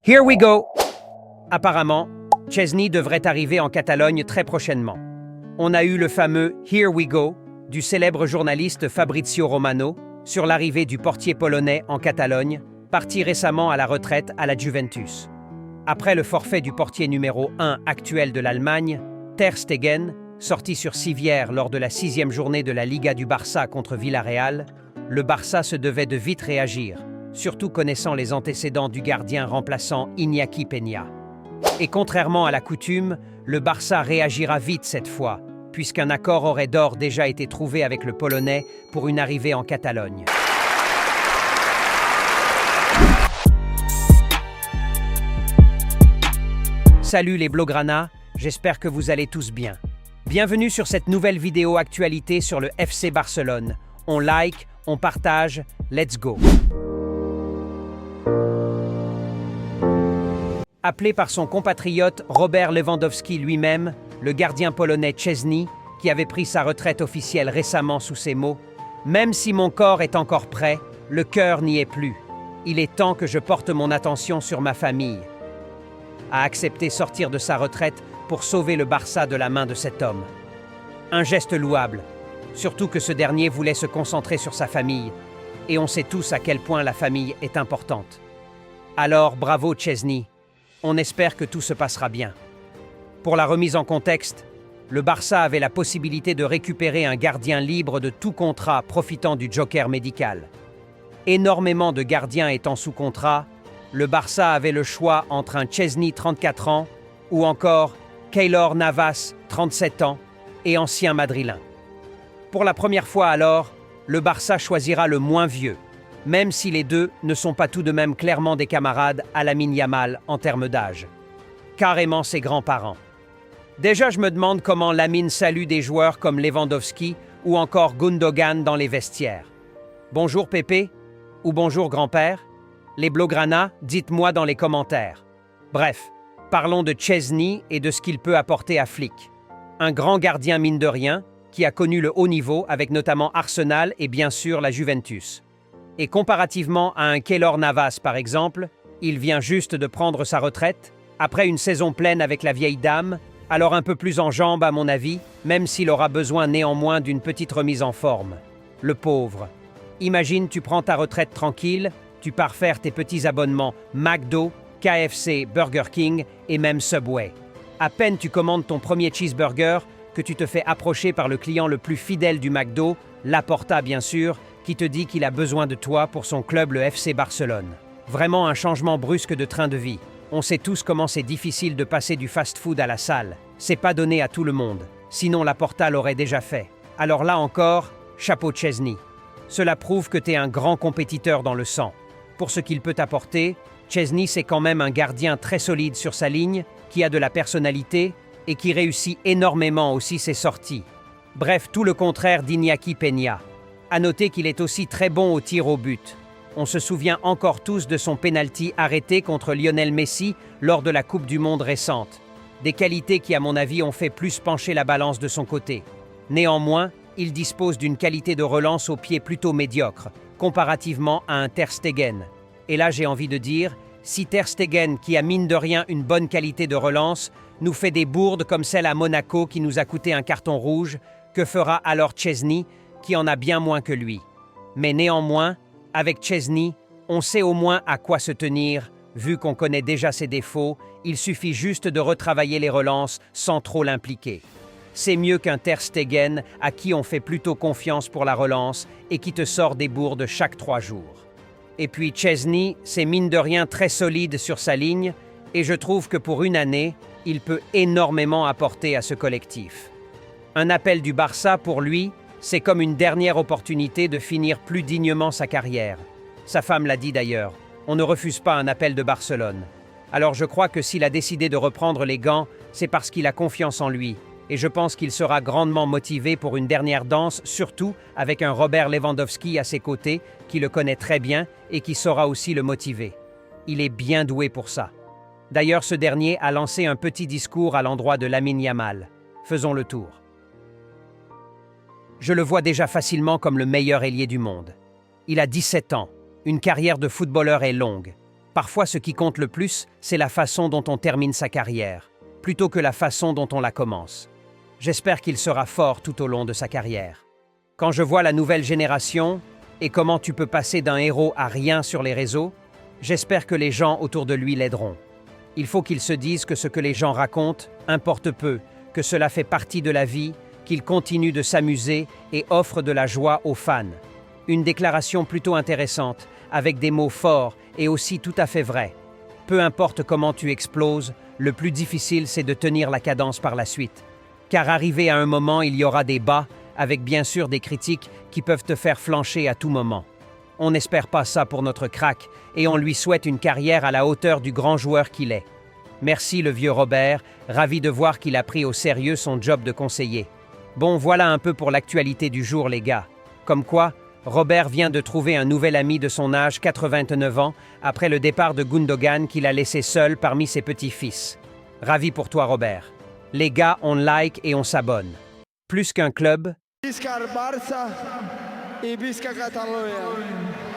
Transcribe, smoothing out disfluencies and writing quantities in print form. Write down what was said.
Here we go! Apparemment, Szczęsny devrait arriver en Catalogne très prochainement. On a eu le fameux Here we go du célèbre journaliste Fabrizio Romano sur l'arrivée du portier polonais en Catalogne, parti récemment à la retraite à la Juventus. Après le forfait du portier numéro 1 actuel de l'Allemagne, Ter Stegen, sorti sur civière lors de la 6e journée de la Liga du Barça contre Villarreal, le Barça se devait de vite réagir, surtout connaissant les antécédents du gardien remplaçant Iñaki Peña. Et contrairement à la coutume, le Barça réagira vite cette fois, puisqu'un accord aurait d'ores déjà été trouvé avec le Polonais pour une arrivée en Catalogne. Salut les Blaugrana, j'espère que vous allez tous bien. Bienvenue sur cette nouvelle vidéo actualité sur le FC Barcelone. On like, on partage, let's go! Appelé par son compatriote Robert Lewandowski lui-même, le gardien polonais Szczęsny, qui avait pris sa retraite officielle récemment sous ces mots « Même si mon corps est encore prêt, le cœur n'y est plus. Il est temps que je porte mon attention sur ma famille. » a accepté sortir de sa retraite pour sauver le Barça de la main de cet homme. Un geste louable, surtout que ce dernier voulait se concentrer sur sa famille, et on sait tous à quel point la famille est importante. Alors, bravo Szczęsny, on espère que tout se passera bien. Pour la remise en contexte, le Barça avait la possibilité de récupérer un gardien libre de tout contrat profitant du joker médical. Énormément de gardiens étant sous contrat, le Barça avait le choix entre un Szczęsny 34 ans ou encore Keylor Navas 37 ans et ancien madrilène. Pour la première fois alors, le Barça choisira le moins vieux, même si les deux ne sont pas tout de même clairement des camarades à Lamine Yamal en termes d'âge. Carrément ses grands-parents. Déjà, je me demande comment Lamine salue des joueurs comme Lewandowski ou encore Gundogan dans les vestiaires. Bonjour Pépé ou bonjour grand-père? Les Blaugrana, dites-moi dans les commentaires. Bref, parlons de Szczęsny et de ce qu'il peut apporter à Flick. Un grand gardien mine de rien, qui a connu le haut niveau avec notamment Arsenal et bien sûr la Juventus. Et comparativement à un Keylor Navas par exemple, il vient juste de prendre sa retraite, après une saison pleine avec la vieille dame, alors un peu plus en jambes à mon avis, même s'il aura besoin néanmoins d'une petite remise en forme. Le pauvre. Imagine tu prends ta retraite tranquille, tu pars faire tes petits abonnements McDo, KFC, Burger King et même Subway. À peine tu commandes ton premier cheeseburger que tu te fais approcher par le client le plus fidèle du McDo, Laporta bien sûr, qui te dit qu'il a besoin de toi pour son club le FC Barcelone. Vraiment un changement brusque de train de vie. On sait tous comment c'est difficile de passer du fast-food à la salle. C'est pas donné à tout le monde. Sinon Laporta l'aurait déjà fait. Alors là encore, chapeau Szczęsny. Cela prouve que tu es un grand compétiteur dans le sang. Pour ce qu'il peut apporter, Szczęsny c'est quand même un gardien très solide sur sa ligne, qui a de la personnalité et qui réussit énormément aussi ses sorties. Bref, tout le contraire d'Iñaki Peña. À noter qu'il est aussi très bon au tir au but. On se souvient encore tous de son penalty arrêté contre Lionel Messi lors de la Coupe du Monde récente. Des qualités qui, à mon avis, ont fait plus pencher la balance de son côté. Néanmoins, il dispose d'une qualité de relance au pied plutôt médiocre, comparativement à un Ter Stegen. Et là, j'ai envie de dire, si Ter Stegen, qui a mine de rien une bonne qualité de relance, nous fait des bourdes comme celle à Monaco qui nous a coûté un carton rouge, que fera alors Szczęsny, qui en a bien moins que lui? Mais néanmoins, avec Szczęsny, on sait au moins à quoi se tenir, vu qu'on connaît déjà ses défauts, il suffit juste de retravailler les relances sans trop l'impliquer. C'est mieux qu'un Ter Stegen à qui on fait plutôt confiance pour la relance et qui te sort des bourdes chaque 3 jours. Et puis Szczęsny, c'est mine de rien très solide sur sa ligne et je trouve que pour une année, il peut énormément apporter à ce collectif. Un appel du Barça pour lui, c'est comme une dernière opportunité de finir plus dignement sa carrière. Sa femme l'a dit d'ailleurs, on ne refuse pas un appel de Barcelone. Alors je crois que s'il a décidé de reprendre les gants, c'est parce qu'il a confiance en lui. Et je pense qu'il sera grandement motivé pour une dernière danse, surtout avec un Robert Lewandowski à ses côtés, qui le connaît très bien et qui saura aussi le motiver. Il est bien doué pour ça. D'ailleurs, ce dernier a lancé un petit discours à l'endroit de Lamine Yamal. Faisons le tour. Je le vois déjà facilement comme le meilleur ailier du monde. Il a 17 ans, une carrière de footballeur est longue. Parfois, ce qui compte le plus, c'est la façon dont on termine sa carrière, plutôt que la façon dont on la commence. J'espère qu'il sera fort tout au long de sa carrière. Quand je vois la nouvelle génération et comment tu peux passer d'un héros à rien sur les réseaux, j'espère que les gens autour de lui l'aideront. Il faut qu'il se dise que ce que les gens racontent importe peu, que cela fait partie de la vie, qu'il continue de s'amuser et offre de la joie aux fans. Une déclaration plutôt intéressante, avec des mots forts et aussi tout à fait vrais. Peu importe comment tu exploses, le plus difficile c'est de tenir la cadence par la suite. Car arrivé à un moment, il y aura des bas, avec bien sûr des critiques qui peuvent te faire flancher à tout moment. On n'espère pas ça pour notre crack et on lui souhaite une carrière à la hauteur du grand joueur qu'il est. Merci le vieux Robert, ravi de voir qu'il a pris au sérieux son job de conseiller. Bon, voilà un peu pour l'actualité du jour les gars. Comme quoi, Robert vient de trouver un nouvel ami de son âge, 89 ans, après le départ de Gundogan qu'il a laissé seul parmi ses petits-fils. Ravi pour toi Robert. Les gars, on like et on s'abonne. Plus qu'un club, Visca el Barça y visca Catalunya.